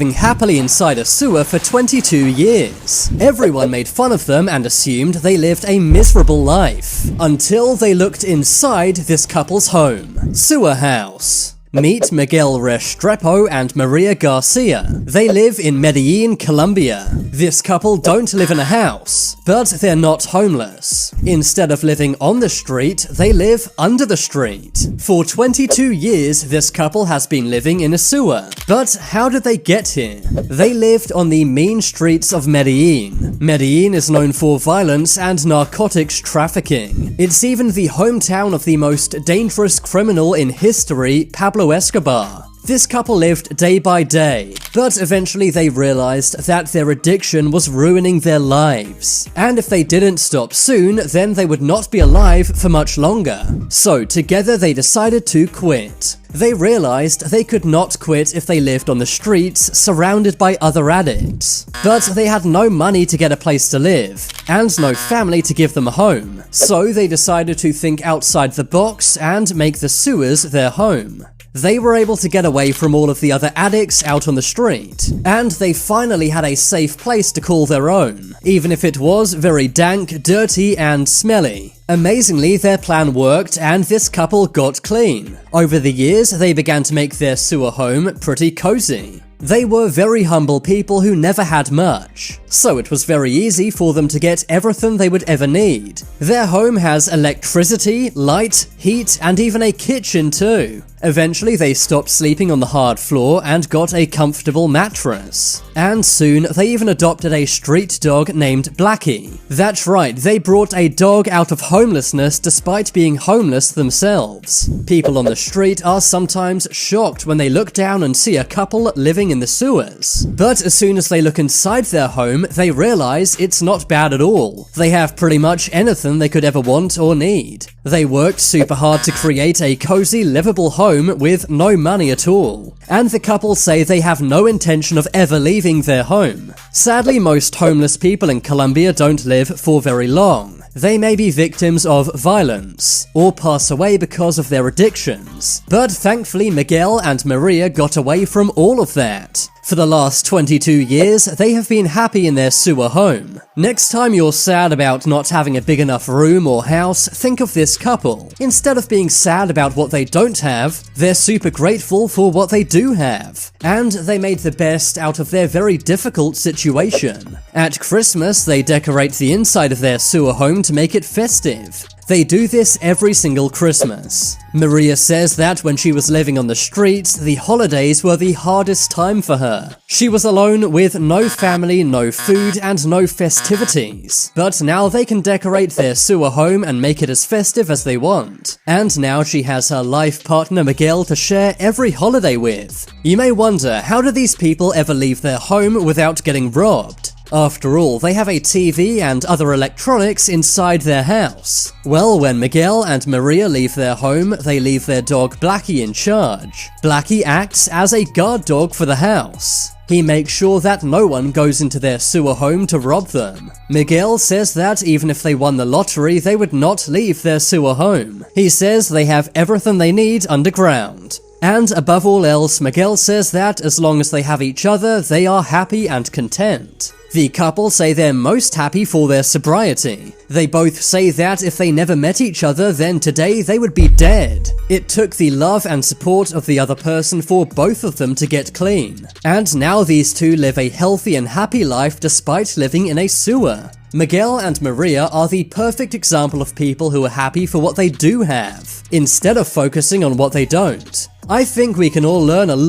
living happily inside a sewer for 22 years. Everyone made fun of them and assumed they lived a miserable life, until they looked inside this couple's home. Sewer house. Meet Miguel Restrepo and Maria Garcia. They live in Medellin, Colombia. This couple don't live in a house, but they're not homeless. Instead of living on the street, they live under the street. For 22 years, this couple has been living in a sewer. But how did they get here? They lived on the mean streets of Medellin. Medellin is known for violence and narcotics trafficking. It's even the hometown of the most dangerous criminal in history, Pablo Escobar. This couple lived day by day, but eventually they realized that their addiction was ruining their lives. And if they didn't stop soon, then they would not be alive for much longer. So together they decided to quit. They realized they could not quit if they lived on the streets, surrounded by other addicts. But they had no money to get a place to live, and no family to give them a home. So they decided to think outside the box and make the sewers their home. They were able to get away from all of the other addicts out on the street, and they finally had a safe place to call their own, even if it was very dank, dirty, and smelly. Amazingly, their plan worked and this couple got clean. Over the years, they began to make their sewer home pretty cozy. They were very humble people who never had much, so it was very easy for them to get everything they would ever need. Their home has electricity, light, heat, and even a kitchen too. Eventually they stopped sleeping on the hard floor and got a comfortable mattress. And soon they even adopted a street dog named Blackie. That's right, they brought a dog out of homelessness despite being homeless themselves. People on the street are sometimes shocked when they look down and see a couple living in the sewers. But as soon as they look inside their home, they realize it's not bad at all. They have pretty much anything they could ever want or need. They worked super hard to create a cozy, livable home with no money at all. And the couple say they have no intention of ever leaving their home. Sadly, most homeless people in Colombia don't live for very long. They may be victims of violence, or pass away because of their addictions. But thankfully, Miguel and Maria got away from all of that. For the last 22 years, they have been happy in their sewer home. Next time you're sad about not having a big enough room or house, think of this couple. Instead of being sad about what they don't have, they're super grateful for what they do have. And they made the best out of their very difficult situation. At Christmas, they decorate the inside of their sewer home to make it festive. They do this every single Christmas. Maria says that when she was living on the streets, the holidays were the hardest time for her. She was alone with no family, no food, and no festivities. But now they can decorate their sewer home and make it as festive as they want. And now she has her life partner Miguel to share every holiday with. You may wonder, how do these people ever leave their home without getting robbed? After all, they have a TV and other electronics inside their house. Well, when Miguel and Maria leave their home, they leave their dog Blackie in charge. Blackie acts as a guard dog for the house. He makes sure that no one goes into their sewer home to rob them. Miguel says that even if they won the lottery, they would not leave their sewer home. He says they have everything they need underground. And above all else, Miguel says that as long as they have each other, they are happy and content. The couple say they're most happy for their sobriety. They both say that if they never met each other, then today they would be dead. It took the love and support of the other person for both of them to get clean. And now these two live a healthy and happy life despite living in a sewer. Miguel and Maria are the perfect example of people who are happy for what they do have, instead of focusing on what they don't. I think we can all learn a lot